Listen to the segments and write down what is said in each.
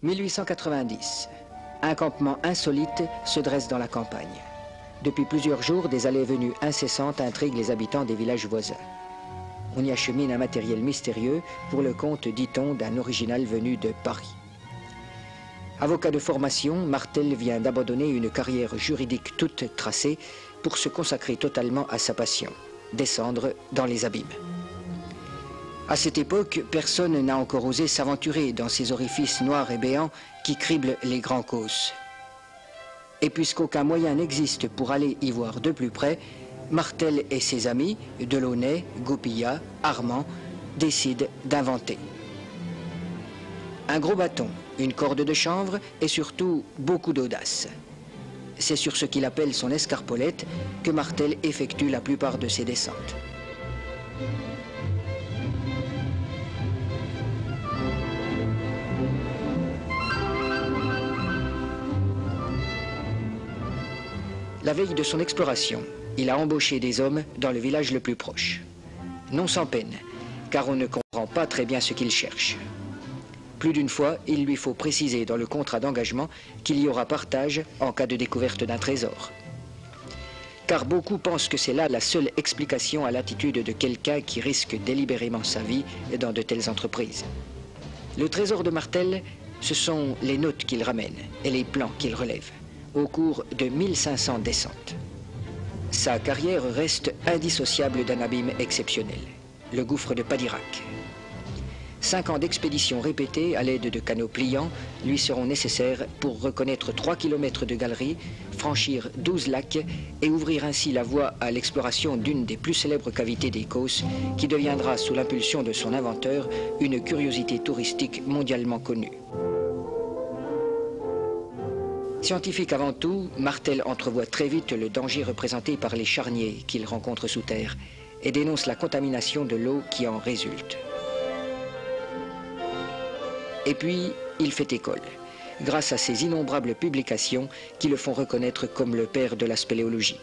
1890. Un campement insolite se dresse dans la campagne. Depuis plusieurs jours, des allées et venues incessantes intriguent les habitants des villages voisins. On y achemine un matériel mystérieux pour le compte, dit-on, d'un original venu de Paris. Avocat de formation, Martel vient d'abandonner une carrière juridique toute tracée pour se consacrer totalement à sa passion, descendre dans les abîmes. À cette époque, personne n'a encore osé s'aventurer dans ces orifices noirs et béants qui criblent les grands causses. Et puisqu'aucun moyen n'existe pour aller y voir de plus près, Martel et ses amis, Delaunay, Goupillat, Armand, décident d'inventer. Un gros bâton, une corde de chanvre et surtout beaucoup d'audace. C'est sur ce qu'il appelle son escarpolette que Martel effectue la plupart de ses descentes. La veille de son exploration, il a embauché des hommes dans le village le plus proche. Non sans peine, car on ne comprend pas très bien ce qu'il cherche. Plus d'une fois, il lui faut préciser dans le contrat d'engagement qu'il y aura partage en cas de découverte d'un trésor. Car beaucoup pensent que c'est là la seule explication à l'attitude de quelqu'un qui risque délibérément sa vie dans de telles entreprises. Le trésor de Martel, ce sont les notes qu'il ramène et les plans qu'il relève au cours de 1500 descentes. Sa carrière reste indissociable d'un abîme exceptionnel, le gouffre de Padirac. 5 ans d'expéditions répétées à l'aide de canaux pliants lui seront nécessaires pour reconnaître 3 km de galeries, franchir 12 lacs et ouvrir ainsi la voie à l'exploration d'une des plus célèbres cavités des Causses qui deviendra, sous l'impulsion de son inventeur, une curiosité touristique mondialement connue. Scientifique avant tout, Martel entrevoit très vite le danger représenté par les charniers qu'il rencontre sous terre et dénonce la contamination de l'eau qui en résulte. Et puis, il fait école, grâce à ses innombrables publications qui le font reconnaître comme le père de la spéléologie.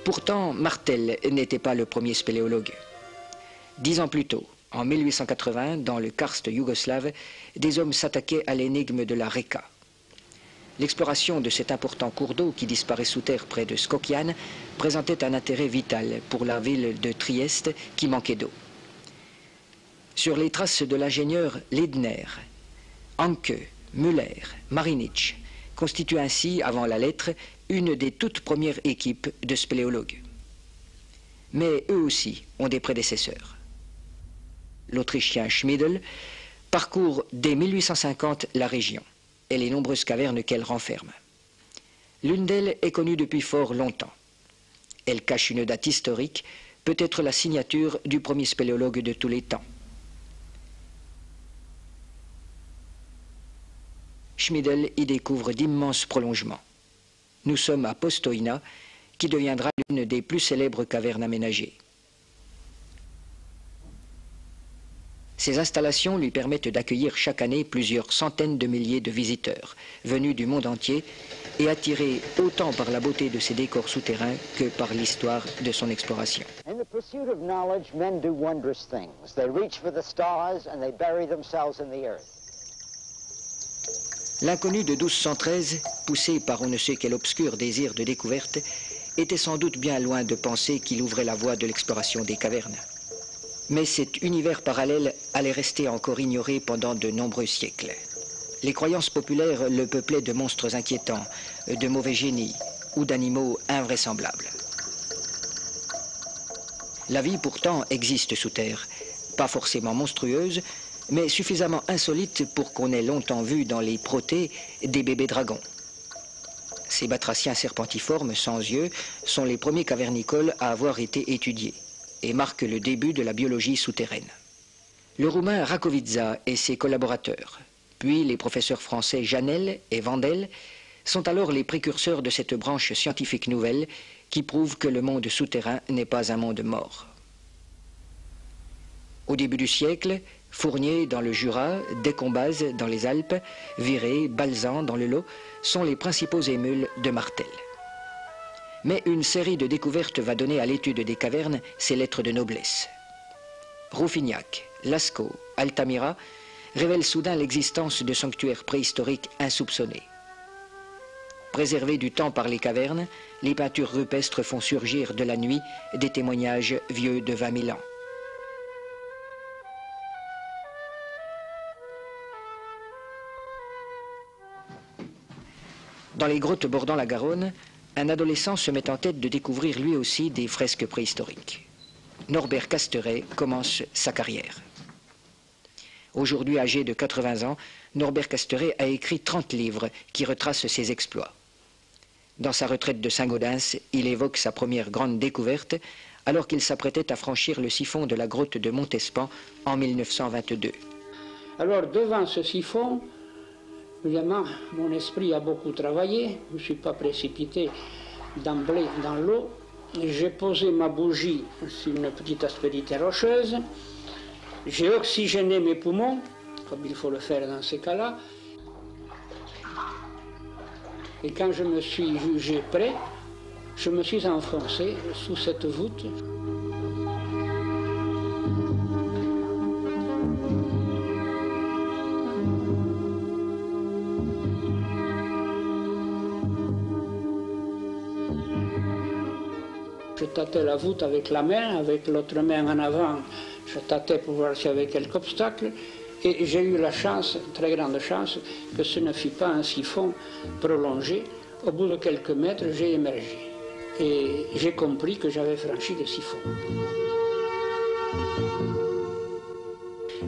Pourtant, Martel n'était pas le premier spéléologue. 10 ans plus tôt, en 1880, dans le karst yougoslave, des hommes s'attaquaient à l'énigme de la Reka. L'exploration de cet important cours d'eau qui disparaît sous terre près de Skopjan présentait un intérêt vital pour la ville de Trieste qui manquait d'eau. Sur les traces de l'ingénieur Ledner, Anke, Müller, Marinic constituent ainsi, avant la lettre, une des toutes premières équipes de spéléologues. Mais eux aussi ont des prédécesseurs. L'Autrichien Schmidl parcourt dès 1850 la région et les nombreuses cavernes qu'elle renferme. L'une d'elles est connue depuis fort longtemps. Elle cache une date historique, peut-être la signature du premier spéléologue de tous les temps. Schmidl y découvre d'immenses prolongements. Nous sommes à Postojna, qui deviendra l'une des plus célèbres cavernes aménagées. Ces installations lui permettent d'accueillir chaque année plusieurs centaines de milliers de visiteurs venus du monde entier et attirés autant par la beauté de ses décors souterrains que par l'histoire de son exploration. L'inconnu de 1213, poussé par on ne sait quel obscur désir de découverte, était sans doute bien loin de penser qu'il ouvrait la voie de l'exploration des cavernes. Mais cet univers parallèle allait rester encore ignoré pendant de nombreux siècles. Les croyances populaires le peuplaient de monstres inquiétants, de mauvais génies ou d'animaux invraisemblables. La vie pourtant existe sous terre, pas forcément monstrueuse, mais suffisamment insolite pour qu'on ait longtemps vu dans les protées des bébés dragons. Ces batraciens serpentiformes sans yeux sont les premiers cavernicoles à avoir été étudiés et marquent le début de la biologie souterraine. Le roumain Racovița et ses collaborateurs, puis les professeurs français Janel et Vandel, sont alors les précurseurs de cette branche scientifique nouvelle qui prouve que le monde souterrain n'est pas un monde mort. Au début du siècle, Fournier dans le Jura, Décombaz dans les Alpes, Viré, Balzan dans le Lot sont les principaux émules de Martel. Mais une série de découvertes va donner à l'étude des cavernes ses lettres de noblesse. Rouffignac, Lascaux, Altamira révèle soudain l'existence de sanctuaires préhistoriques insoupçonnés. Préservées du temps par les cavernes, les peintures rupestres font surgir de la nuit des témoignages vieux de 20 000 ans. Dans les grottes bordant la Garonne, un adolescent se met en tête de découvrir lui aussi des fresques préhistoriques. Norbert Casteret commence sa carrière. Aujourd'hui âgé de 80 ans, Norbert Casteret a écrit 30 livres qui retracent ses exploits. Dans sa retraite de Saint-Gaudens, il évoque sa première grande découverte alors qu'il s'apprêtait à franchir le siphon de la grotte de Montespan en 1922. Alors devant ce siphon, évidemment, mon esprit a beaucoup travaillé. Je ne me suis pas précipité d'emblée dans l'eau. J'ai posé ma bougie sur une petite aspérité rocheuse. J'ai oxygéné mes poumons, comme il faut le faire dans ces cas-là. Et quand je me suis jugé prêt, je me suis enfoncé sous cette voûte. Je tâtais la voûte avec la main, avec l'autre main en avant, je tâtais pour voir s'il y avait quelque obstacle. Et j'ai eu la chance, très grande chance, que ce ne fut pas un siphon prolongé. Au bout de quelques mètres, j'ai émergé. Et j'ai compris que j'avais franchi le siphon.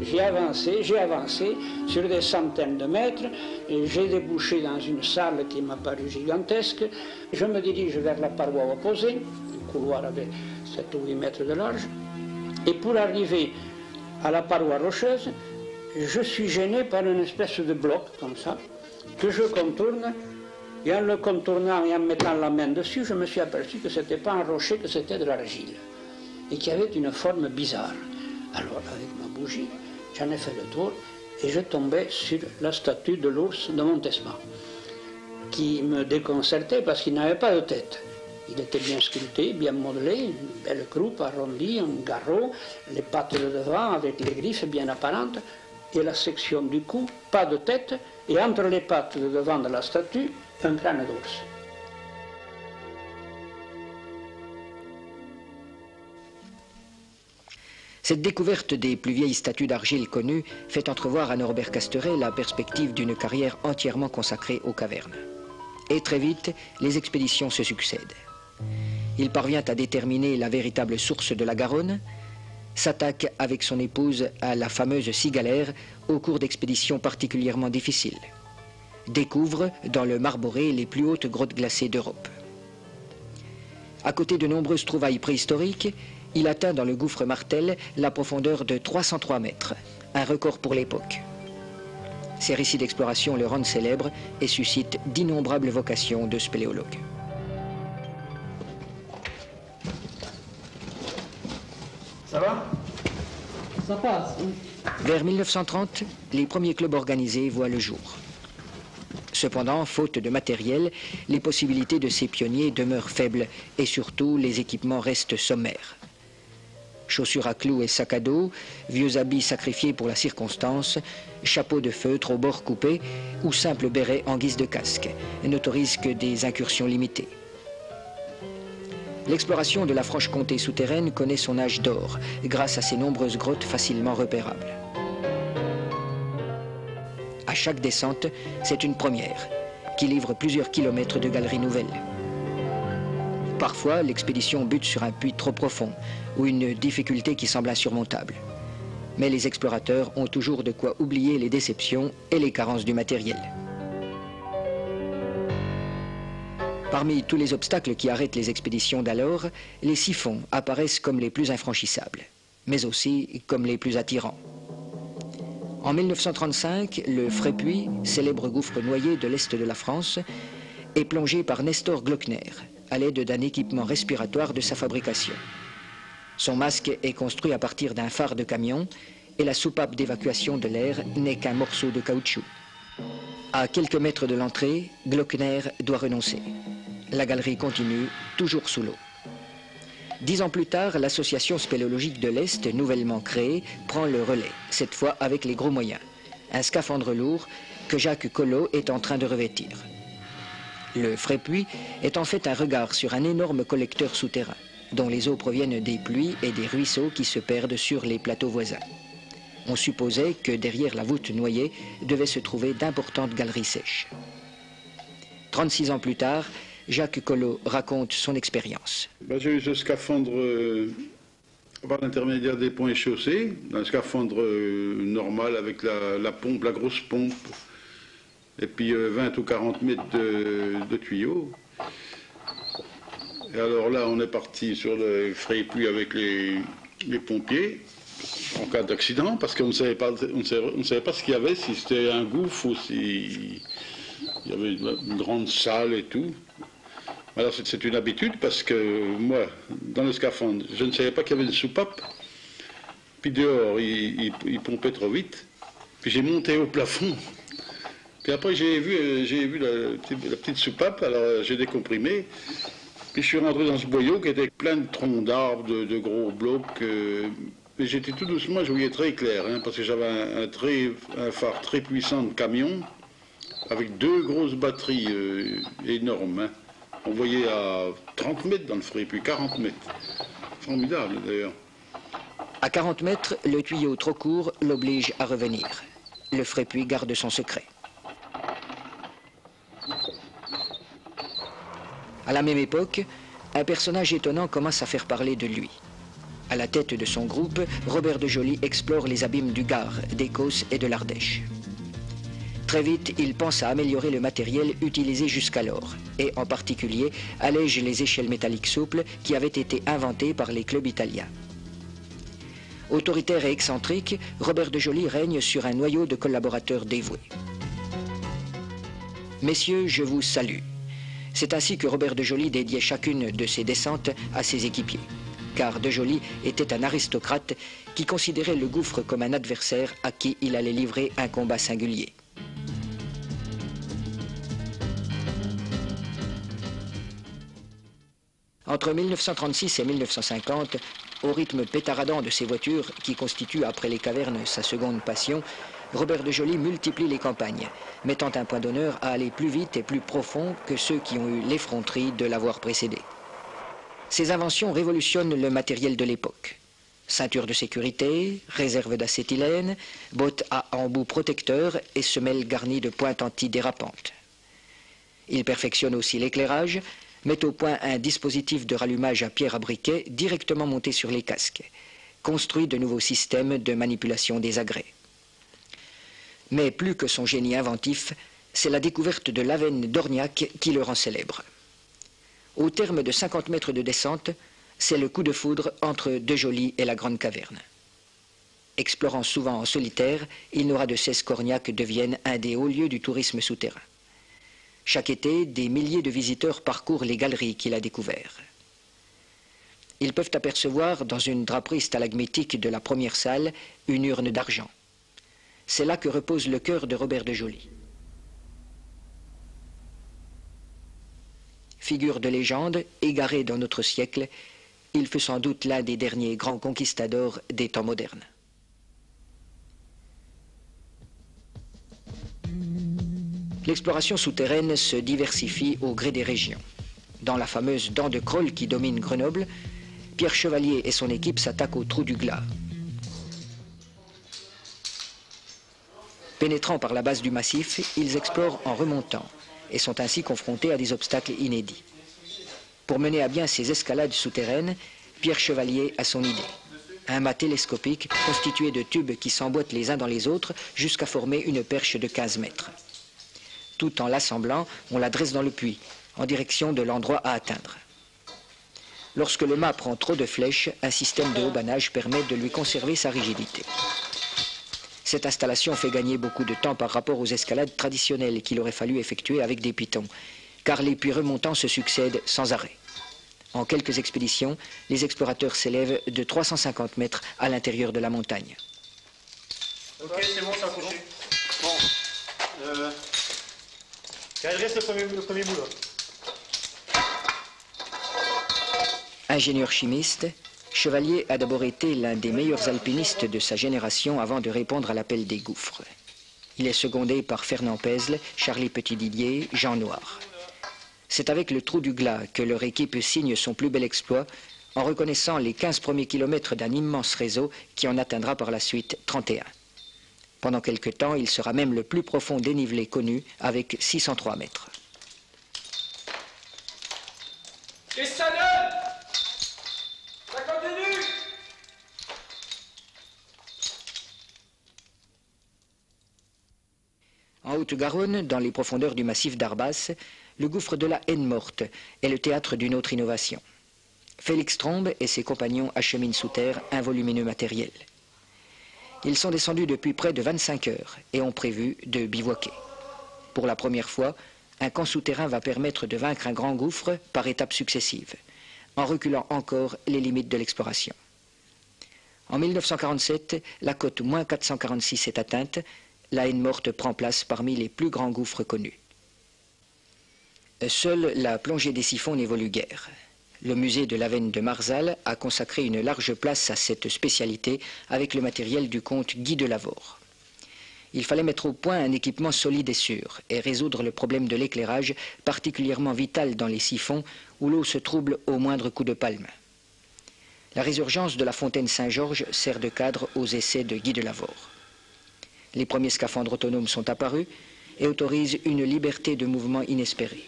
J'ai avancé sur des centaines de mètres, et j'ai débouché dans une salle qui m'a paru gigantesque. Je me dirige vers la paroi opposée, le couloir avait 7 ou 8 mètres de large, et pour arriver à la paroi rocheuse, je suis gêné par une espèce de bloc, comme ça, que je contourne, et en le contournant et en mettant la main dessus, je me suis aperçu que ce n'était pas un rocher, que c'était de l'argile, et qui avait une forme bizarre. Alors, avec ma bougie, j'en ai fait le tour, et je tombais sur la statue de l'ours de Montespan, qui me déconcertait parce qu'il n'avait pas de tête. Il était bien sculpté, bien modelé, une belle croupe arrondie, un garrot, les pattes de devant avec les griffes bien apparentes, et la section du cou, pas de tête, et entre les pattes de devant de la statue, un crâne d'ours. Cette découverte des plus vieilles statues d'argile connues fait entrevoir à Norbert Casteret la perspective d'une carrière entièrement consacrée aux cavernes. Et très vite, les expéditions se succèdent. Il parvient à déterminer la véritable source de la Garonne, s'attaque avec son épouse à la fameuse cigalaire au cours d'expéditions particulièrement difficiles. Découvre dans le Marboré les plus hautes grottes glacées d'Europe. À côté de nombreuses trouvailles préhistoriques, il atteint dans le gouffre Martel la profondeur de 303 mètres, un record pour l'époque. Ses récits d'exploration le rendent célèbre et suscitent d'innombrables vocations de spéléologues. Ça va? Ça passe. Vers 1930, les premiers clubs organisés voient le jour. Cependant, faute de matériel, les possibilités de ces pionniers demeurent faibles et surtout les équipements restent sommaires. Chaussures à clous et sacs à dos, vieux habits sacrifiés pour la circonstance, chapeaux de feutre aux bords coupés ou simples bérets en guise de casque n'autorisent que des incursions limitées. L'exploration de la Franche-Comté souterraine connaît son âge d'or grâce à ses nombreuses grottes facilement repérables. À chaque descente, c'est une première qui livre plusieurs kilomètres de galeries nouvelles. Parfois, l'expédition bute sur un puits trop profond ou une difficulté qui semble insurmontable. Mais les explorateurs ont toujours de quoi oublier les déceptions et les carences du matériel. Parmi tous les obstacles qui arrêtent les expéditions d'alors, les siphons apparaissent comme les plus infranchissables, mais aussi comme les plus attirants. En 1935, le Frépuy, célèbre gouffre noyé de l'est de la France, est plongé par Nestor Glockner à l'aide d'un équipement respiratoire de sa fabrication. Son masque est construit à partir d'un phare de camion et la soupape d'évacuation de l'air n'est qu'un morceau de caoutchouc. À quelques mètres de l'entrée, Glockner doit renoncer. La galerie continue, toujours sous l'eau. 10 ans plus tard, l'association spéléologique de l'Est, nouvellement créée, prend le relais, cette fois avec les gros moyens. un scaphandre lourd que Jacques Collot est en train de revêtir. Le Frépuy est en fait un regard sur un énorme collecteur souterrain, dont les eaux proviennent des pluies et des ruisseaux qui se perdent sur les plateaux voisins. On supposait que derrière la voûte noyée devaient se trouver d'importantes galeries sèches. 36 ans plus tard, Jacques Collot raconte son expérience. J'ai eu ce scaphandre par l'intermédiaire des ponts et chaussées, un scaphandre normal avec la pompe, la grosse pompe, et puis 20 ou 40 mètres de tuyaux. Et alors là, on est parti sur le Frépuy avec les pompiers, en cas d'accident, parce qu'on ne savait pas ce qu'il y avait, si c'était un gouffre ou si il y avait une grande salle et tout. Alors c'est une habitude parce que moi, dans le scaphandre, je ne savais pas qu'il y avait une soupape. Puis dehors, il pompait trop vite. Puis j'ai monté au plafond. Puis après, j'ai vu la petite soupape, alors j'ai décomprimé. Puis je suis rentré dans ce boyau qui était plein de troncs d'arbres, de gros blocs. Mais j'étais tout doucement, je voyais très clair, hein, parce que j'avais un phare très puissant de camion, avec 2 grosses batteries énormes. Hein. On voyait à 30 mètres dans le Frépuy, 40 mètres. Formidable d'ailleurs. À 40 mètres, le tuyau trop court l'oblige à revenir. Le Frépuy garde son secret. À la même époque, un personnage étonnant commence à faire parler de lui. À la tête de son groupe, Robert de Joly explore les abîmes du Gard, des Causses et de l'Ardèche. Très vite, il pense à améliorer le matériel utilisé jusqu'alors, et en particulier allège les échelles métalliques souples qui avaient été inventées par les clubs italiens. Autoritaire et excentrique, Robert de Joly règne sur un noyau de collaborateurs dévoués. Messieurs, je vous salue. C'est ainsi que Robert de Joly dédiait chacune de ses descentes à ses équipiers, car de Joly était un aristocrate qui considérait le gouffre comme un adversaire à qui il allait livrer un combat singulier. Entre 1936 et 1950, au rythme pétaradant de ses voitures, qui constitue après les cavernes sa seconde passion, Robert de Joly multiplie les campagnes, mettant un point d'honneur à aller plus vite et plus profond que ceux qui ont eu l'effronterie de l'avoir précédé. Ses inventions révolutionnent le matériel de l'époque. Ceinture de sécurité, réserve d'acétylène, bottes à embout protecteur et semelles garnies de pointes antidérapantes. Il perfectionne aussi l'éclairage, met au point un dispositif de rallumage à pierre à briquet directement monté sur les casques, construit de nouveaux systèmes de manipulation des agrès. Mais plus que son génie inventif, c'est la découverte de l'Avène d'Orniac qui le rend célèbre. Au terme de 50 mètres de descente, c'est le coup de foudre entre de Joly et la Grande Caverne. Explorant souvent en solitaire, il n'aura de cesse qu'Orniac devienne un des hauts lieux du tourisme souterrain. Chaque été, des milliers de visiteurs parcourent les galeries qu'il a découvertes. Ils peuvent apercevoir dans une draperie stalagmitique de la première salle une urne d'argent. C'est là que repose le cœur de Robert de Joly. Figure de légende, égaré dans notre siècle, il fut sans doute l'un des derniers grands conquistadors des temps modernes. L'exploration souterraine se diversifie au gré des régions. Dans la fameuse dent de Crolles qui domine Grenoble, Pierre Chevalier et son équipe s'attaquent au trou du Glas. Pénétrant par la base du massif, ils explorent en remontant et sont ainsi confrontés à des obstacles inédits. Pour mener à bien ces escalades souterraines, Pierre Chevalier a son idée. Un mât télescopique constitué de tubes qui s'emboîtent les uns dans les autres jusqu'à former une perche de 15 mètres. Tout en l'assemblant, on la dresse dans le puits, en direction de l'endroit à atteindre. Lorsque le mât prend trop de flèches, un système de haubanage permet de lui conserver sa rigidité. Cette installation fait gagner beaucoup de temps par rapport aux escalades traditionnelles qu'il aurait fallu effectuer avec des pitons, car les puits remontants se succèdent sans arrêt. En quelques expéditions, les explorateurs s'élèvent de 350 mètres à l'intérieur de la montagne. Ok, c'est bon, ça a couché. Bon. Quel reste le premier bout là? Ingénieur chimiste, Chevalier a d'abord été l'un des meilleurs alpinistes de sa génération avant de répondre à l'appel des gouffres. Il est secondé par Fernand Pesle, Charlie Petit-Didier, Jean Noir. C'est avec le Trou du Glas que leur équipe signe son plus bel exploit en reconnaissant les 15 premiers kilomètres d'un immense réseau qui en atteindra par la suite 31. Pendant quelque temps, il sera même le plus profond dénivelé connu avec 603 mètres. Et ça donne! Ça continue! En Haute-Garonne, dans les profondeurs du massif d'Arbas, le gouffre de la Haine-Morte est le théâtre d'une autre innovation. Félix Trombe et ses compagnons acheminent sous terre un volumineux matériel. Ils sont descendus depuis près de 25 heures et ont prévu de bivouaquer. Pour la première fois, un camp souterrain va permettre de vaincre un grand gouffre par étapes successives, en reculant encore les limites de l'exploration. En 1947, la cote moins 446 est atteinte. La Haine-Morte prend place parmi les plus grands gouffres connus. Seule la plongée des siphons n'évolue guère. Le musée de la Veine de Marzal a consacré une large place à cette spécialité avec le matériel du comte Guy de Lavore. Il fallait mettre au point un équipement solide et sûr et résoudre le problème de l'éclairage, particulièrement vital dans les siphons où l'eau se trouble au moindre coup de palme. La résurgence de la fontaine Saint-Georges sert de cadre aux essais de Guy de Lavore. Les premiers scaphandres autonomes sont apparus et autorisent une liberté de mouvement inespérée.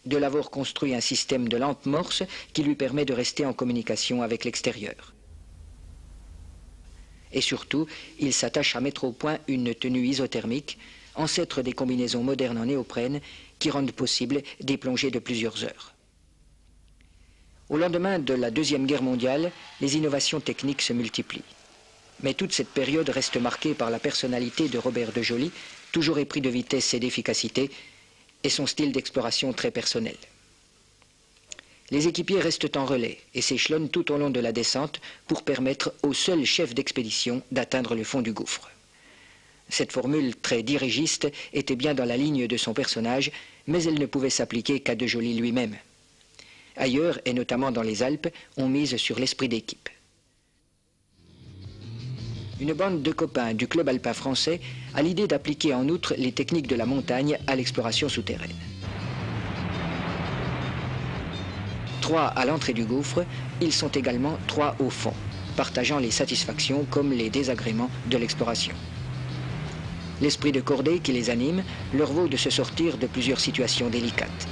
De Lavore construit un système de lampe morse qui lui permet de rester en communication avec l'extérieur. Et surtout, il s'attache à mettre au point une tenue isothermique, ancêtre des combinaisons modernes en néoprène, qui rendent possible des plongées de plusieurs heures. Au lendemain de la Deuxième Guerre mondiale, les innovations techniques se multiplient. Mais toute cette période reste marquée par la personnalité de Robert de Joly, toujours épris de vitesse et d'efficacité, et son style d'exploration très personnel. Les équipiers restent en relais et s'échelonnent tout au long de la descente pour permettre au seul chef d'expédition d'atteindre le fond du gouffre. Cette formule très dirigiste était bien dans la ligne de son personnage, mais elle ne pouvait s'appliquer qu'à de Joly lui-même. Ailleurs, et notamment dans les Alpes, on mise sur l'esprit d'équipe. Une bande de copains du club alpin français a l'idée d'appliquer en outre les techniques de la montagne à l'exploration souterraine. 3 à l'entrée du gouffre, ils sont également 3 au fond, partageant les satisfactions comme les désagréments de l'exploration. L'esprit de cordée qui les anime leur vaut de se sortir de plusieurs situations délicates.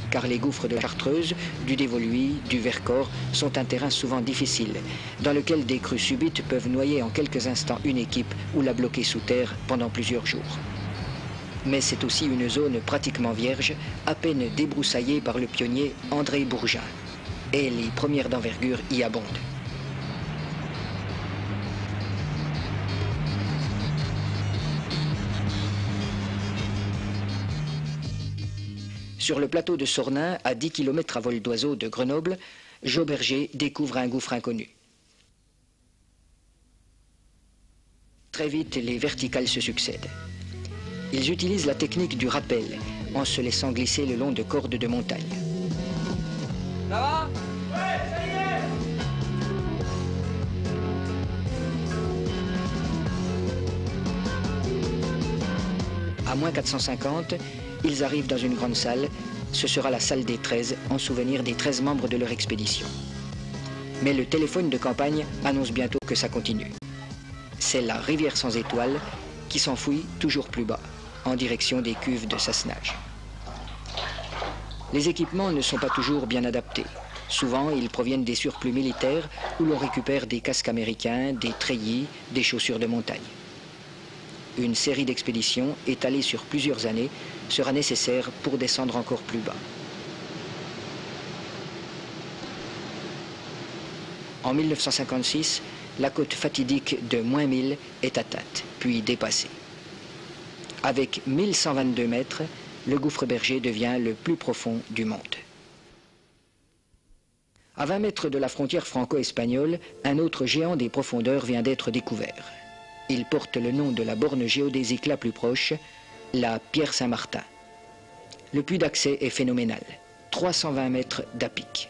Car les gouffres de la Chartreuse, du Dévoluy, du Vercors sont un terrain souvent difficile, dans lequel des crues subites peuvent noyer en quelques instants une équipe ou la bloquer sous terre pendant plusieurs jours. Mais c'est aussi une zone pratiquement vierge, à peine débroussaillée par le pionnier André Bourgin. Et les premières d'envergure y abondent. Sur le plateau de Sornin, à 10 km à vol d'oiseau de Grenoble, Jauberger découvre un gouffre inconnu. Très vite, les verticales se succèdent. Ils utilisent la technique du rappel, en se laissant glisser le long de cordes de montagne. Ça va? Ouais, ça y est! À moins 450, ils arrivent dans une grande salle. Ce sera la salle des 13, en souvenir des 13 membres de leur expédition. Mais le téléphone de campagne annonce bientôt que ça continue. C'est la rivière sans étoiles qui s'enfouit toujours plus bas, en direction des cuves de Sassenage. Les équipements ne sont pas toujours bien adaptés. Souvent, ils proviennent des surplus militaires où l'on récupère des casques américains, des treillis, des chaussures de montagne. Une série d'expéditions étalée sur plusieurs années sera nécessaire pour descendre encore plus bas. En 1956, la côte fatidique de moins 1000 est atteinte, puis dépassée. Avec 1122 mètres, le gouffre berger devient le plus profond du monde. À 20 mètres de la frontière franco-espagnole, un autre géant des profondeurs vient d'être découvert. Il porte le nom de la borne géodésique la plus proche, la Pierre Saint-Martin. Le puits d'accès est phénoménal, 320 mètres d'à pic.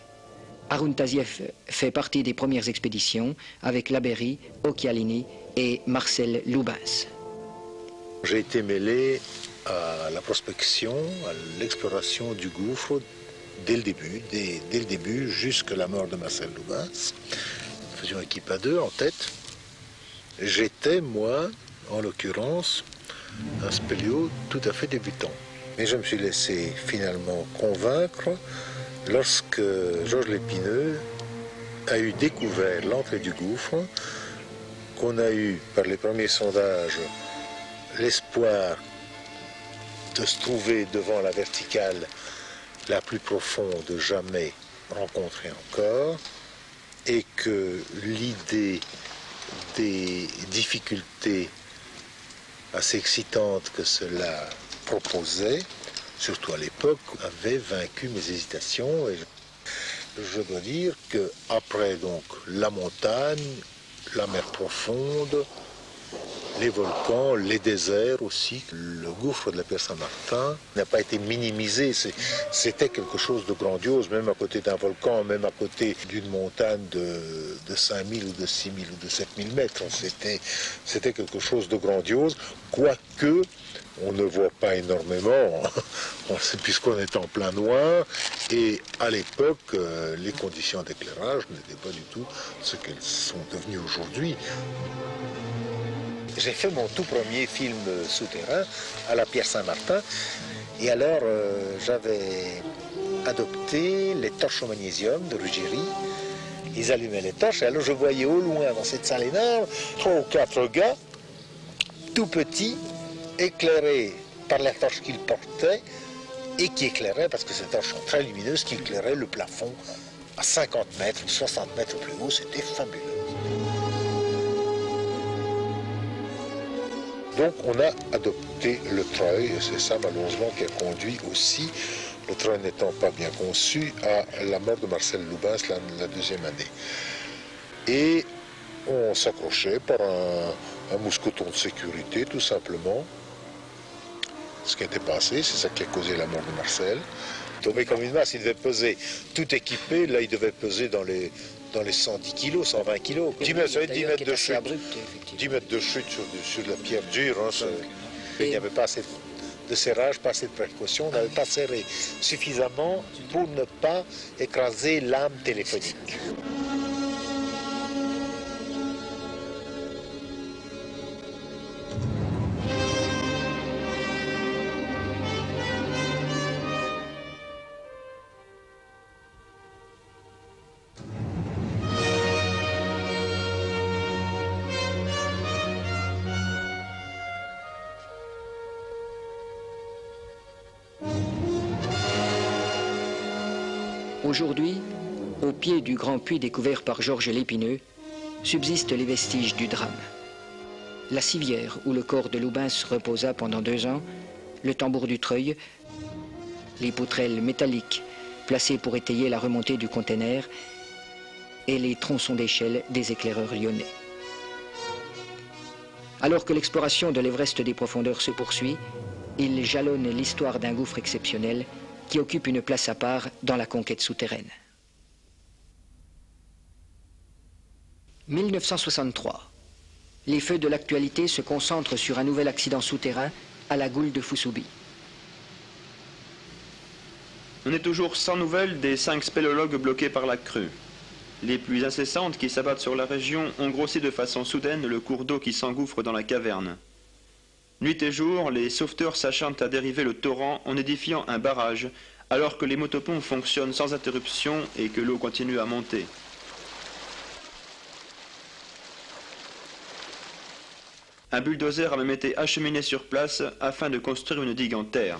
Harun Taziev fait partie des premières expéditions avec Labeyrie, Occhialini et Marcel Lubens. J'ai été mêlé à la prospection, à l'exploration du gouffre dès le début, jusqu'à la mort de Marcel Lubens. Nous faisions équipe à deux en tête. J'étais, moi, en l'occurrence, un spéléo tout à fait débutant. Mais je me suis laissé finalement convaincre lorsque Georges Lépineux a eu découvert l'entrée du gouffre, qu'on a eu par les premiers sondages l'espoir de se trouver devant la verticale la plus profonde jamais rencontrée encore, et que l'idée des difficultés assez excitantes que cela proposait, surtout à l'époque, avait vaincu mes hésitations. Et je dois dire qu'après donc la montagne, la mer profonde, les volcans, les déserts aussi, le gouffre de la Pierre Saint-Martin n'a pas été minimisé. C'était quelque chose de grandiose, même à côté d'un volcan, même à côté d'une montagne de 5000 ou de 6000 ou de 7000 mètres. C'était quelque chose de grandiose, quoique on ne voit pas énormément, puisqu'on est en plein noir, et à l'époque, les conditions d'éclairage n'étaient pas du tout ce qu'elles sont devenues aujourd'hui. J'ai fait mon tout premier film souterrain à la Pierre Saint-Martin, et alors j'avais adopté les torches au magnésium de Ruggieri. Ils allumaient les torches, et alors je voyais au loin dans cette salle énorme 3 ou 4 gars, tout petits, éclairés par les torches qu'ils portaient, et qui éclairaient, parce que ces torches sont très lumineuses, qui éclairaient le plafond à 50 mètres, 60 mètres plus haut. C'était fabuleux. Donc on a adopté le treuil, et c'est ça malheureusement qui a conduit aussi, le treuil n'étant pas bien conçu, à la mort de Marcel Lubens la deuxième année. Et on s'accrochait par un mousqueton de sécurité tout simplement. Ce qui était passé, c'est ça qui a causé la mort de Marcel. Tombé comme une masse, il devait peser, tout équipé, là il devait peser dans les 110 kilos, 120 kilos. 10 mètres de chute. 10 mètres de chute sur de la pierre dure. Hein, il n'y avait pas assez de serrage, pas assez de précaution. On n'avait pas serré suffisamment pour ne pas écraser l'âme téléphonique. Aujourd'hui, au pied du grand puits découvert par Georges Lépineux, subsistent les vestiges du drame. La civière où le corps de Lubens reposa pendant 2 ans, le tambour du treuil, les poutrelles métalliques placées pour étayer la remontée du conteneur et les tronçons d'échelle des éclaireurs lyonnais. Alors que l'exploration de l'Everest des profondeurs se poursuit, il jalonne l'histoire d'un gouffre exceptionnel qui occupe une place à part dans la conquête souterraine. 1963. Les feux de l'actualité se concentrent sur un nouvel accident souterrain à la Goule de Foussoubi. On est toujours sans nouvelles des 5 spéléologues bloqués par la crue. Les pluies incessantes qui s'abattent sur la région ont grossi de façon soudaine le cours d'eau qui s'engouffre dans la caverne. Nuit et jour, les sauveteurs s'acharnent à dériver le torrent en édifiant un barrage, alors que les motopompes fonctionnent sans interruption et que l'eau continue à monter. Un bulldozer a même été acheminé sur place afin de construire une digue en terre.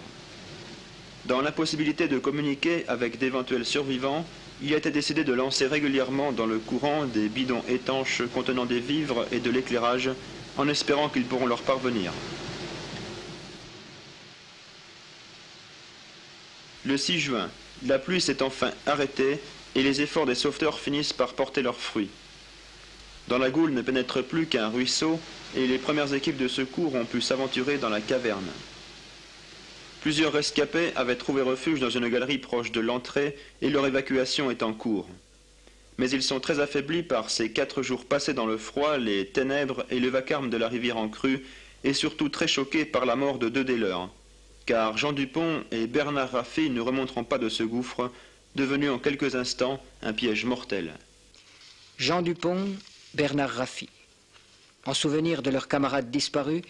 Dans l'impossibilité de communiquer avec d'éventuels survivants, il a été décidé de lancer régulièrement dans le courant des bidons étanches contenant des vivres et de l'éclairage, en espérant qu'ils pourront leur parvenir. Le 6 juin, la pluie s'est enfin arrêtée et les efforts des sauveteurs finissent par porter leurs fruits. Dans la Goule ne pénètre plus qu'un ruisseau et les premières équipes de secours ont pu s'aventurer dans la caverne. Plusieurs rescapés avaient trouvé refuge dans une galerie proche de l'entrée et leur évacuation est en cours. mais ils sont très affaiblis par ces 4 jours passés dans le froid, les ténèbres et le vacarme de la rivière en crue, et surtout très choqués par la mort de 2 des leurs. Car Jean Dupont et Bernard Raffy ne remonteront pas de ce gouffre, devenu en quelques instants un piège mortel. Jean Dupont, Bernard Raffy. En souvenir de leurs camarades disparus,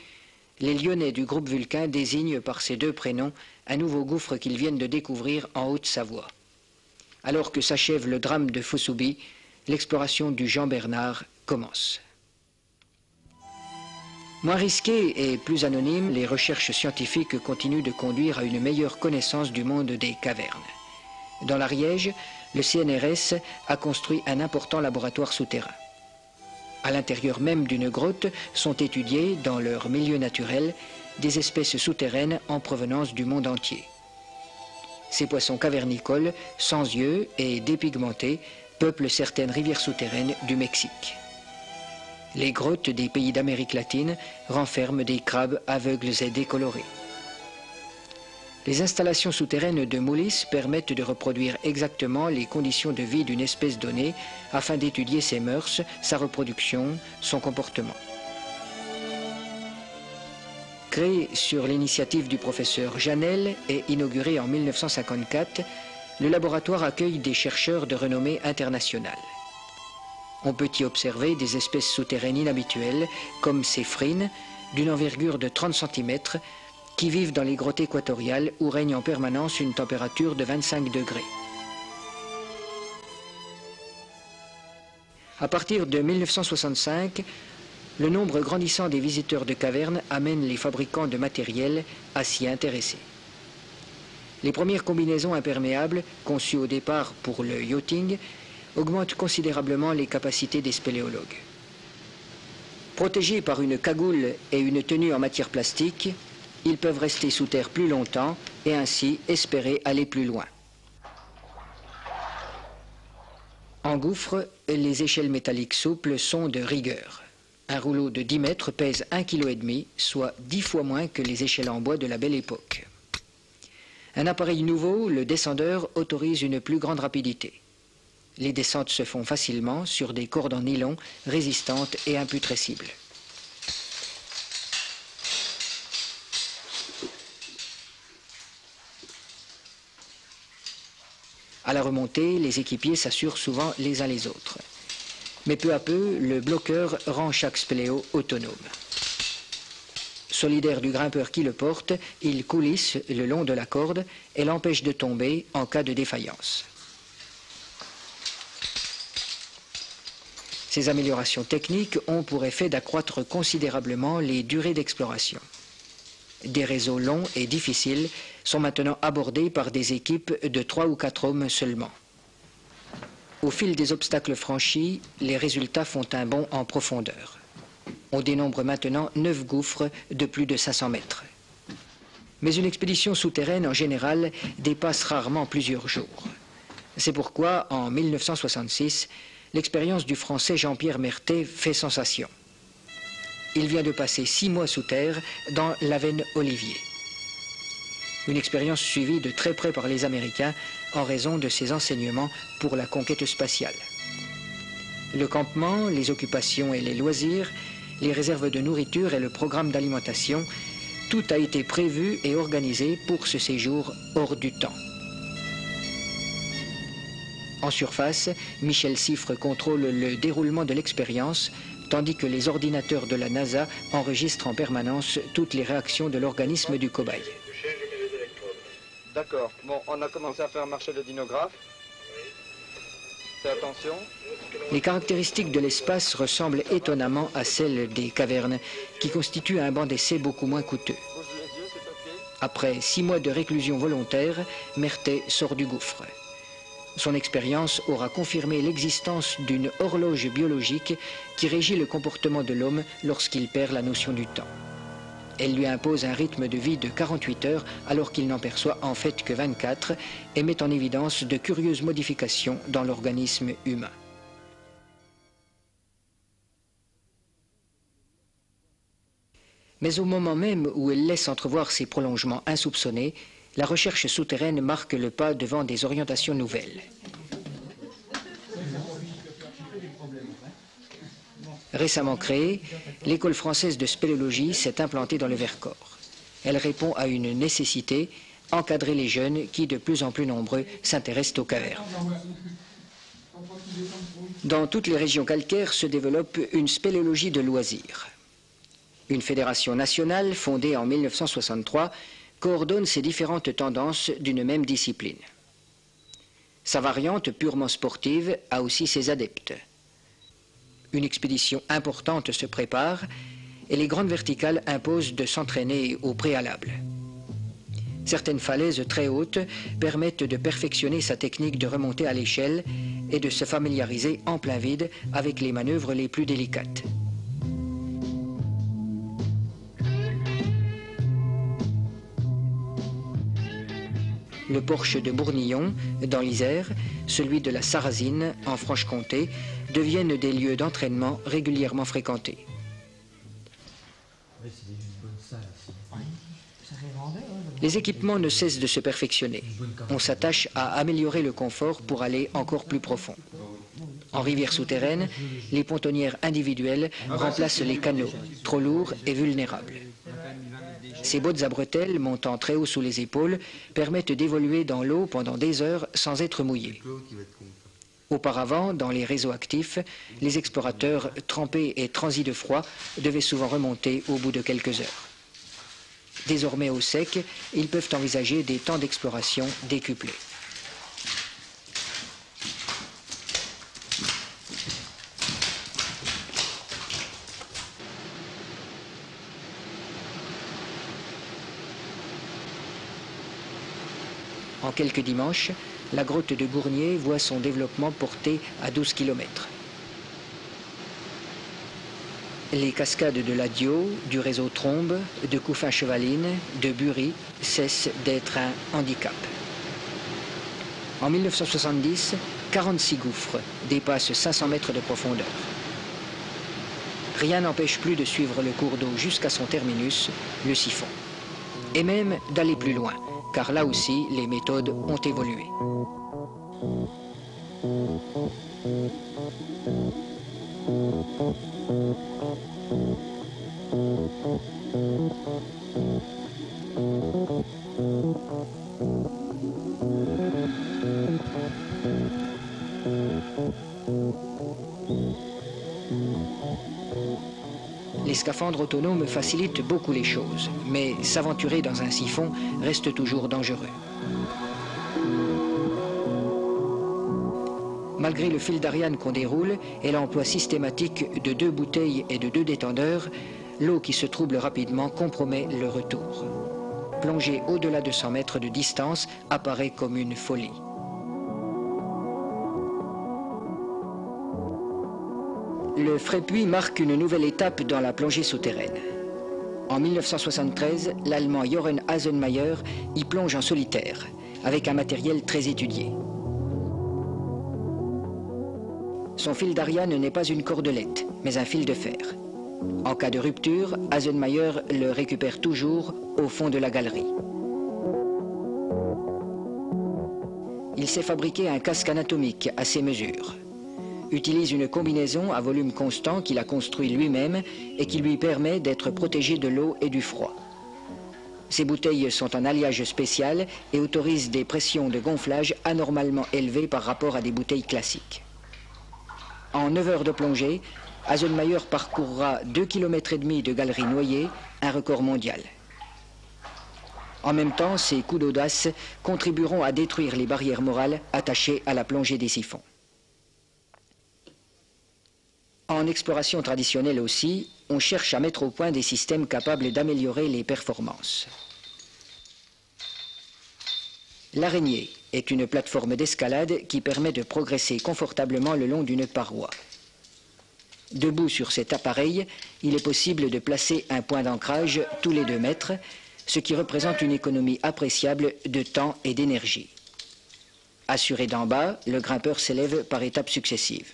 les Lyonnais du groupe Vulcain désignent par ces 2 prénoms un nouveau gouffre qu'ils viennent de découvrir en Haute-Savoie. Alors que s'achève le drame de Fossoubie, l'exploration du Jean Bernard commence. Moins risquées et plus anonymes, les recherches scientifiques continuent de conduire à une meilleure connaissance du monde des cavernes. Dans l'Ariège, le CNRS a construit un important laboratoire souterrain. À l'intérieur même d'une grotte sont étudiées, dans leur milieu naturel, des espèces souterraines en provenance du monde entier. Ces poissons cavernicoles, sans yeux et dépigmentés, peuplent certaines rivières souterraines du Mexique. Les grottes des pays d'Amérique latine renferment des crabes aveugles et décolorés. Les installations souterraines de Moulis permettent de reproduire exactement les conditions de vie d'une espèce donnée afin d'étudier ses mœurs, sa reproduction, son comportement. Créé sur l'initiative du professeur Janel et inauguré en 1954, le laboratoire accueille des chercheurs de renommée internationale. On peut y observer des espèces souterraines inhabituelles, comme ces frines, d'une envergure de 30 cm, qui vivent dans les grottes équatoriales où règne en permanence une température de 25 degrés. À partir de 1965, le nombre grandissant des visiteurs de cavernes amène les fabricants de matériel à s'y intéresser. Les premières combinaisons imperméables, conçues au départ pour le yachting, augmentent considérablement les capacités des spéléologues. Protégés par une cagoule et une tenue en matière plastique, ils peuvent rester sous terre plus longtemps et ainsi espérer aller plus loin. En gouffre, les échelles métalliques souples sont de rigueur. Un rouleau de 10 mètres pèse 1,5 kg, soit 10 fois moins que les échelles en bois de la Belle Époque. Un appareil nouveau, le descendeur, autorise une plus grande rapidité. Les descentes se font facilement sur des cordes en nylon résistantes et imputrescibles. À la remontée, les équipiers s'assurent souvent les uns les autres. Mais peu à peu, le bloqueur rend chaque spéléo autonome. Solidaire du grimpeur qui le porte, il coulisse le long de la corde et l'empêche de tomber en cas de défaillance. Ces améliorations techniques ont pour effet d'accroître considérablement les durées d'exploration. Des réseaux longs et difficiles sont maintenant abordés par des équipes de 3 ou 4 hommes seulement. Au fil des obstacles franchis, les résultats font un bond en profondeur. On dénombre maintenant 9 gouffres de plus de 500 mètres. Mais une expédition souterraine en général dépasse rarement plusieurs jours. C'est pourquoi, en 1966, l'expérience du Français Jean-Pierre Mertet fait sensation. Il vient de passer 6 mois sous terre dans l'Avenne Olivier. Une expérience suivie de très près par les Américains en raison de ses enseignements pour la conquête spatiale. Le campement, les occupations et les loisirs, les réserves de nourriture et le programme d'alimentation, tout a été prévu et organisé pour ce séjour hors du temps. En surface, Michel Siffre contrôle le déroulement de l'expérience, tandis que les ordinateurs de la NASA enregistrent en permanence toutes les réactions de l'organisme du cobaye. D'accord. Bon, on a commencé à faire marcher le dynographe. Fais attention. Les caractéristiques de l'espace ressemblent étonnamment à celles des cavernes, qui constituent un banc d'essai beaucoup moins coûteux. Après 6 mois de réclusion volontaire, Mertet sort du gouffre. Son expérience aura confirmé l'existence d'une horloge biologique qui régit le comportement de l'homme lorsqu'il perd la notion du temps. Elle lui impose un rythme de vie de 48 heures alors qu'il n'en perçoit en fait que 24 et met en évidence de curieuses modifications dans l'organisme humain. Mais au moment même où elle laisse entrevoir ces prolongements insoupçonnés, la recherche souterraine marque le pas devant des orientations nouvelles. Récemment créée, l'école française de spéléologie s'est implantée dans le Vercors. Elle répond à une nécessité, encadrer les jeunes qui, de plus en plus nombreux, s'intéressent aux cavernes. Dans toutes les régions calcaires se développe une spéléologie de loisirs. Une fédération nationale, fondée en 1963, coordonne ces différentes tendances d'une même discipline. Sa variante purement sportive a aussi ses adeptes. Une expédition importante se prépare et les grandes verticales imposent de s'entraîner au préalable. Certaines falaises très hautes permettent de perfectionner sa technique de remonter à l'échelle et de se familiariser en plein vide avec les manœuvres les plus délicates. Le Porche de Bournillon, dans l'Isère, celui de la Sarrazine, en Franche-Comté, deviennent des lieux d'entraînement régulièrement fréquentés. Les équipements ne cessent de se perfectionner. On s'attache à améliorer le confort pour aller encore plus profond. En rivière souterraine, les pontonnières individuelles remplacent les canots, trop lourds et vulnérables. Ces bottes à bretelles, montant très haut sous les épaules, permettent d'évoluer dans l'eau pendant des heures sans être mouillés. Auparavant, dans les réseaux actifs, les explorateurs trempés et transis de froid devaient souvent remonter au bout de quelques heures. Désormais au sec, ils peuvent envisager des temps d'exploration décuplés. En quelques dimanches, la grotte de Gournier voit son développement porté à 12 km. Les cascades de la Dio, du réseau Trombe, de Couffin-Chevaline, de Bury cessent d'être un handicap. En 1970, 46 gouffres dépassent 500 mètres de profondeur. Rien n'empêche plus de suivre le cours d'eau jusqu'à son terminus, le siphon. Et même d'aller plus loin, car là aussi, les méthodes ont évolué. Les scaphandres autonomes facilitent beaucoup les choses, mais s'aventurer dans un siphon reste toujours dangereux. Malgré le fil d'Ariane qu'on déroule et l'emploi systématique de 2 bouteilles et de 2 détendeurs, l'eau qui se trouble rapidement compromet le retour. Plonger au-delà de 100 mètres de distance apparaît comme une folie. Le Frépuy marque une nouvelle étape dans la plongée souterraine. En 1973, l'Allemand Jochen Hasenmayer y plonge en solitaire, avec un matériel très étudié. Son fil d'Ariane n'est pas une cordelette, mais un fil de fer. En cas de rupture, Hasenmayer le récupère toujours au fond de la galerie. Il s'est fabriqué un casque anatomique à ses mesures. Utilise une combinaison à volume constant qu'il a construit lui-même et qui lui permet d'être protégé de l'eau et du froid. Ces bouteilles sont en alliage spécial et autorisent des pressions de gonflage anormalement élevées par rapport à des bouteilles classiques. En 9 heures de plongée, Hasenmayer parcourra 2,5 km de galeries noyées, un record mondial. En même temps, ces coups d'audace contribueront à détruire les barrières morales attachées à la plongée des siphons. En exploration traditionnelle aussi, on cherche à mettre au point des systèmes capables d'améliorer les performances. L'araignée est une plateforme d'escalade qui permet de progresser confortablement le long d'une paroi. Debout sur cet appareil, il est possible de placer un point d'ancrage tous les 2 mètres, ce qui représente une économie appréciable de temps et d'énergie. Assuré d'en bas, le grimpeur s'élève par étapes successives.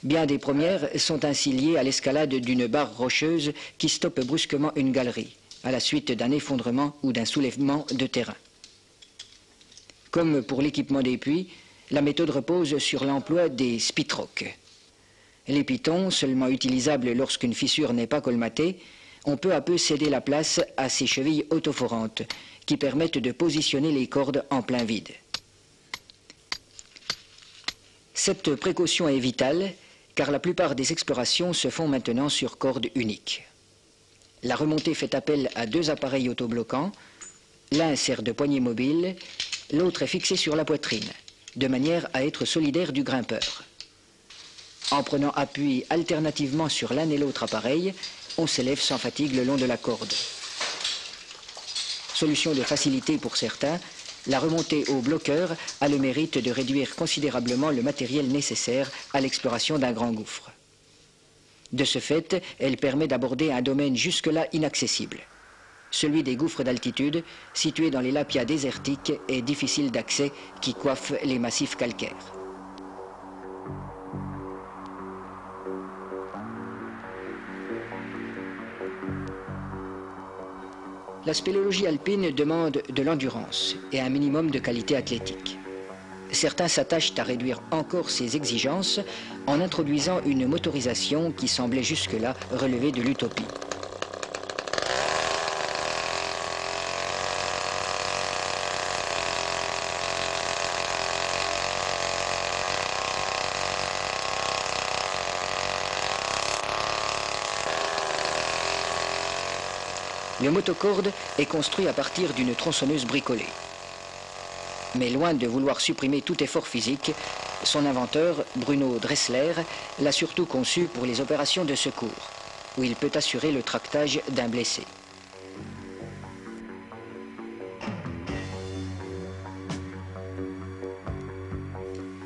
Bien des premières sont ainsi liées à l'escalade d'une barre rocheuse qui stoppe brusquement une galerie, à la suite d'un effondrement ou d'un soulèvement de terrain. Comme pour l'équipement des puits, la méthode repose sur l'emploi des spitrocs. Les pitons, seulement utilisables lorsqu'une fissure n'est pas colmatée, ont peu à peu cédé la place à ces chevilles autoforantes qui permettent de positionner les cordes en plein vide. Cette précaution est vitale car la plupart des explorations se font maintenant sur corde unique. La remontée fait appel à 2 appareils autobloquants, l'un sert de poignée mobile, l'autre est fixé sur la poitrine, de manière à être solidaire du grimpeur. En prenant appui alternativement sur l'un et l'autre appareil, on s'élève sans fatigue le long de la corde. Solution de facilité pour certains, la remontée au bloqueur a le mérite de réduire considérablement le matériel nécessaire à l'exploration d'un grand gouffre. De ce fait, elle permet d'aborder un domaine jusque-là inaccessible. Celui des gouffres d'altitude, situés dans les lapias désertiques et difficiles d'accès qui coiffent les massifs calcaires. La spéléologie alpine demande de l'endurance et un minimum de qualité athlétique. Certains s'attachent à réduire encore ces exigences en introduisant une motorisation qui semblait jusque-là relever de l'utopie. Le motocorde est construit à partir d'une tronçonneuse bricolée. Mais loin de vouloir supprimer tout effort physique, son inventeur, Bruno Dressler, l'a surtout conçu pour les opérations de secours, où il peut assurer le tractage d'un blessé.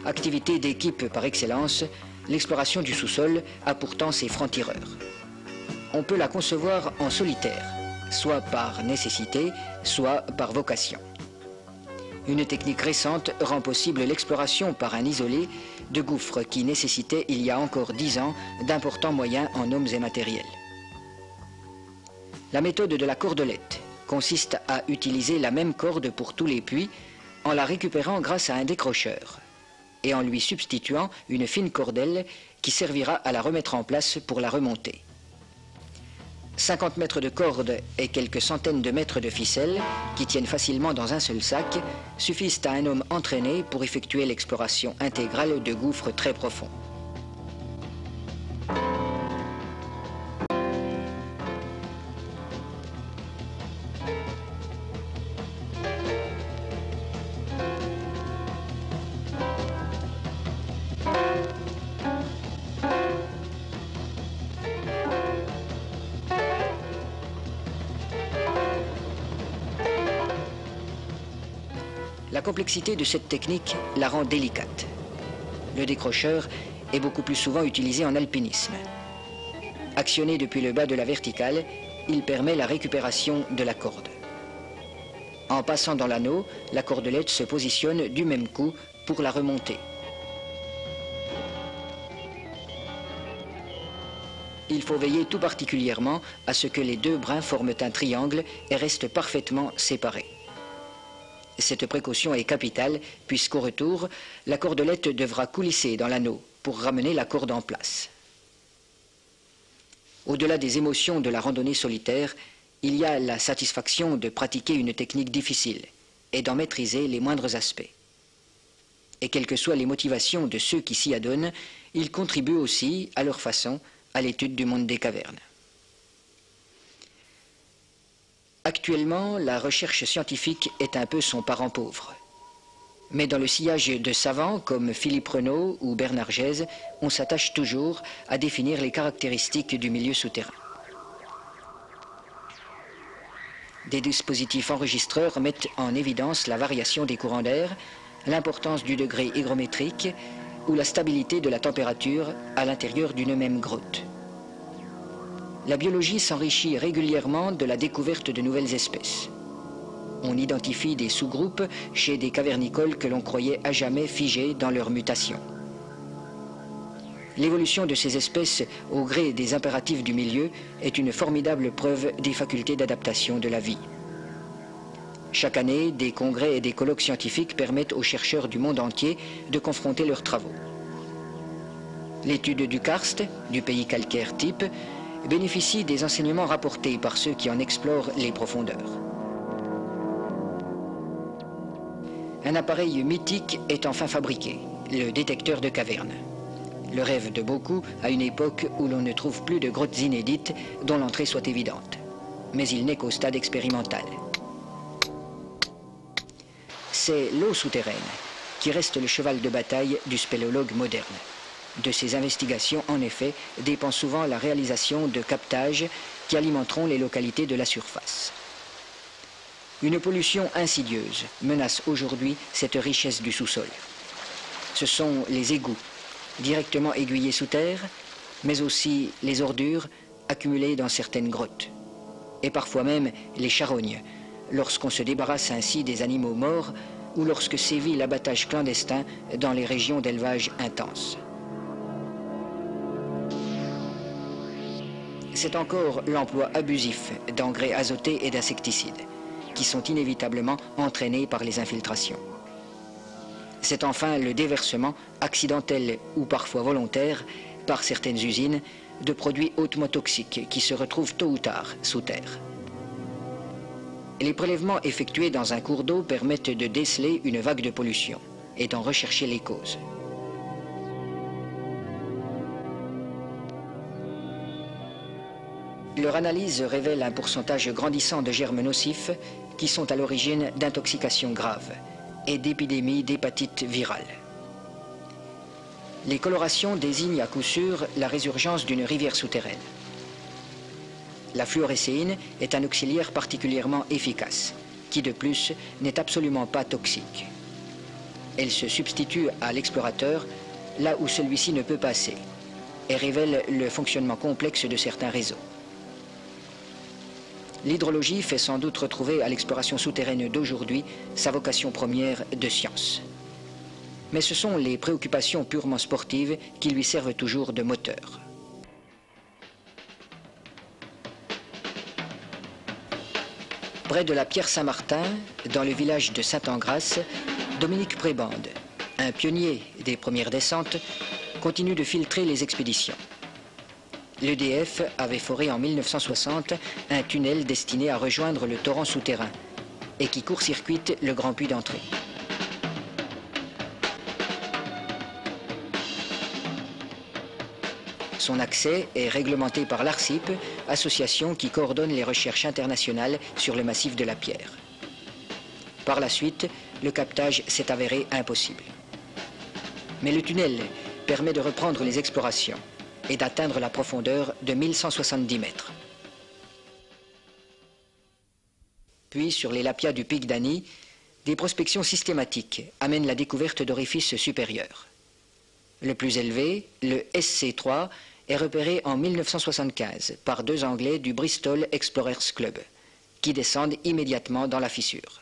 Activité d'équipe par excellence, l'exploration du sous-sol a pourtant ses francs-tireurs. On peut la concevoir en solitaire, soit par nécessité, soit par vocation. Une technique récente rend possible l'exploration par un isolé de gouffres qui nécessitaient il y a encore 10 ans d'importants moyens en hommes et matériels. La méthode de la cordelette consiste à utiliser la même corde pour tous les puits en la récupérant grâce à un décrocheur et en lui substituant une fine cordelle qui servira à la remettre en place pour la remonter. 50 mètres de corde et quelques centaines de mètres de ficelle, qui tiennent facilement dans un seul sac, suffisent à un homme entraîné pour effectuer l'exploration intégrale de gouffres très profonds. La complexité de cette technique la rend délicate. Le décrocheur est beaucoup plus souvent utilisé en alpinisme. Actionné depuis le bas de la verticale, il permet la récupération de la corde. En passant dans l'anneau, la cordelette se positionne du même coup pour la remonter. Il faut veiller tout particulièrement à ce que les 2 brins forment un triangle et restent parfaitement séparés. Cette précaution est capitale puisqu'au retour, la cordelette devra coulisser dans l'anneau pour ramener la corde en place. Au-delà des émotions de la randonnée solitaire, il y a la satisfaction de pratiquer une technique difficile et d'en maîtriser les moindres aspects. Et quelles que soient les motivations de ceux qui s'y adonnent, ils contribuent aussi, à leur façon, à l'étude du monde des cavernes. Actuellement, la recherche scientifique est un peu son parent pauvre. Mais dans le sillage de savants comme Philippe Renaud ou Bernard Gèze, on s'attache toujours à définir les caractéristiques du milieu souterrain. Des dispositifs enregistreurs mettent en évidence la variation des courants d'air, l'importance du degré hygrométrique ou la stabilité de la température à l'intérieur d'une même grotte. La biologie s'enrichit régulièrement de la découverte de nouvelles espèces. On identifie des sous-groupes chez des cavernicoles que l'on croyait à jamais figés dans leur mutation. L'évolution de ces espèces au gré des impératifs du milieu est une formidable preuve des facultés d'adaptation de la vie. Chaque année, des congrès et des colloques scientifiques permettent aux chercheurs du monde entier de confronter leurs travaux. L'étude du karst, du pays calcaire type, bénéficie des enseignements rapportés par ceux qui en explorent les profondeurs. Un appareil mythique est enfin fabriqué, le détecteur de cavernes. Le rêve de beaucoup à une époque où l'on ne trouve plus de grottes inédites dont l'entrée soit évidente. Mais il n'est qu'au stade expérimental. C'est l'eau souterraine qui reste le cheval de bataille du spéléologue moderne. De ces investigations, en effet, dépend souvent la réalisation de captages qui alimenteront les localités de la surface. Une pollution insidieuse menace aujourd'hui cette richesse du sous-sol. Ce sont les égouts, directement aiguillés sous terre, mais aussi les ordures accumulées dans certaines grottes. Et parfois même les charognes, lorsqu'on se débarrasse ainsi des animaux morts ou lorsque sévit l'abattage clandestin dans les régions d'élevage intense. C'est encore l'emploi abusif d'engrais azotés et d'insecticides, qui sont inévitablement entraînés par les infiltrations. C'est enfin le déversement, accidentel ou parfois volontaire, par certaines usines, de produits hautement toxiques qui se retrouvent tôt ou tard sous terre. Les prélèvements effectués dans un cours d'eau permettent de déceler une vague de pollution et d'en rechercher les causes. Leur analyse révèle un pourcentage grandissant de germes nocifs qui sont à l'origine d'intoxications graves et d'épidémies d'hépatite virale. Les colorations désignent à coup sûr la résurgence d'une rivière souterraine. La fluorescéine est un auxiliaire particulièrement efficace, qui de plus n'est absolument pas toxique. Elle se substitue à l'explorateur là où celui-ci ne peut passer et révèle le fonctionnement complexe de certains réseaux. L'hydrologie fait sans doute retrouver à l'exploration souterraine d'aujourd'hui sa vocation première de science. Mais ce sont les préoccupations purement sportives qui lui servent toujours de moteur. Près de la pierre Saint-Martin, dans le village de Saint-Engrâce, Dominique Prébande, un pionnier des premières descentes, continue de filtrer les expéditions. L'EDF avait foré en 1960 un tunnel destiné à rejoindre le torrent souterrain et qui court-circuite le grand puits d'entrée. Son accès est réglementé par l'ARCIP, association qui coordonne les recherches internationales sur le massif de la pierre. Par la suite, le captage s'est avéré impossible. Mais le tunnel permet de reprendre les explorations et d'atteindre la profondeur de 1170 mètres. Puis, sur les lapias du pic d'Ani, des prospections systématiques amènent la découverte d'orifices supérieurs. Le plus élevé, le SC3, est repéré en 1975 par deux Anglais du Bristol Explorers Club, qui descendent immédiatement dans la fissure.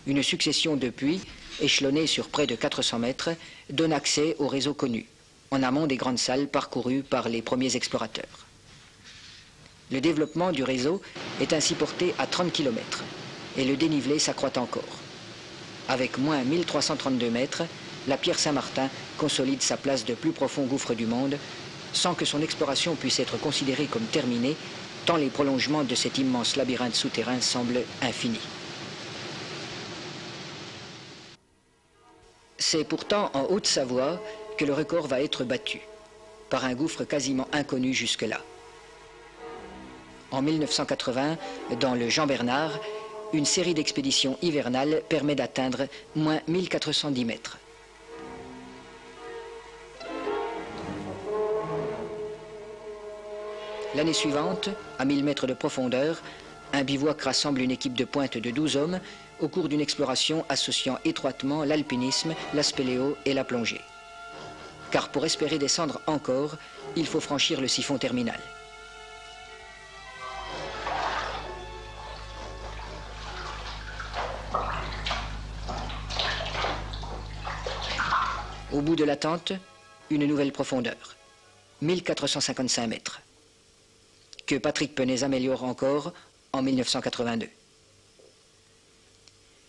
Une succession de puits, échelonnés sur près de 400 mètres, donne accès au réseau connu, en amont des grandes salles parcourues par les premiers explorateurs. Le développement du réseau est ainsi porté à 30 km et le dénivelé s'accroît encore. Avec moins 1332 mètres, la pierre Saint-Martin consolide sa place de plus profond gouffre du monde, sans que son exploration puisse être considérée comme terminée, tant les prolongements de cet immense labyrinthe souterrain semblent infinis. C'est pourtant en Haute-Savoie que le record va être battu, par un gouffre quasiment inconnu jusque-là. En 1980, dans le Jean-Bernard, une série d'expéditions hivernales permet d'atteindre moins 1410 mètres. L'année suivante, à 1000 mètres de profondeur, un bivouac rassemble une équipe de pointe de 12 hommes au cours d'une exploration associant étroitement l'alpinisme, la spéléo et la plongée. Car pour espérer descendre encore, il faut franchir le siphon terminal. Au bout de l'attente, une nouvelle profondeur, 1455 mètres. que Patrick Penez améliore encore en 1982.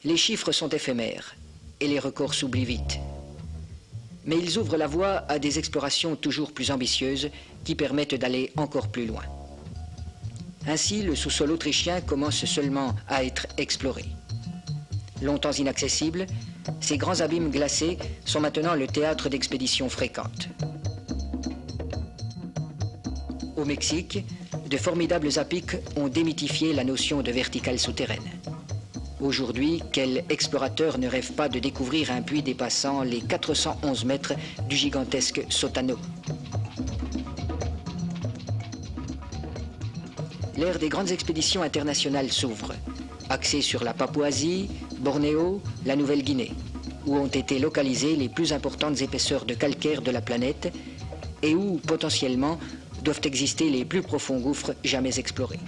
Les chiffres sont éphémères et les records s'oublient vite. Mais ils ouvrent la voie à des explorations toujours plus ambitieuses qui permettent d'aller encore plus loin. Ainsi, le sous-sol autrichien commence seulement à être exploré. Longtemps inaccessibles, ces grands abîmes glacés sont maintenant le théâtre d'expéditions fréquentes. Au Mexique, de formidables apics ont démythifié la notion de verticale souterraine. Aujourd'hui, quel explorateur ne rêve pas de découvrir un puits dépassant les 411 mètres du gigantesque Sótano? L'ère des grandes expéditions internationales s'ouvre, axée sur la Papouasie, Bornéo, la Nouvelle-Guinée, où ont été localisées les plus importantes épaisseurs de calcaire de la planète et où, potentiellement, doivent exister les plus profonds gouffres jamais explorés.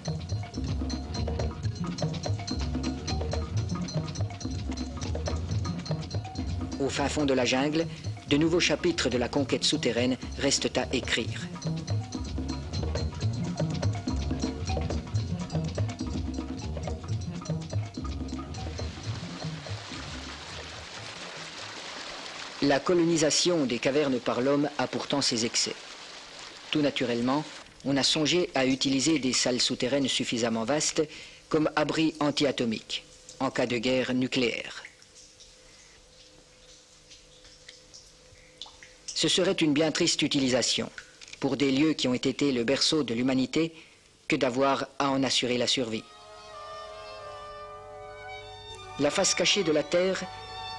Au fin fond de la jungle, de nouveaux chapitres de la conquête souterraine restent à écrire. La colonisation des cavernes par l'homme a pourtant ses excès. Tout naturellement, on a songé à utiliser des salles souterraines suffisamment vastes comme abri anti-atomique en cas de guerre nucléaire. Ce serait une bien triste utilisation pour des lieux qui ont été le berceau de l'humanité que d'avoir à en assurer la survie. La face cachée de la Terre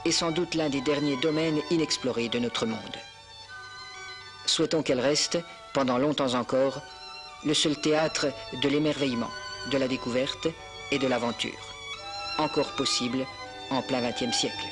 est sans doute l'un des derniers domaines inexplorés de notre monde. Souhaitons qu'elle reste, pendant longtemps encore, le seul théâtre de l'émerveillement, de la découverte et de l'aventure, encore possible en plein XXe siècle.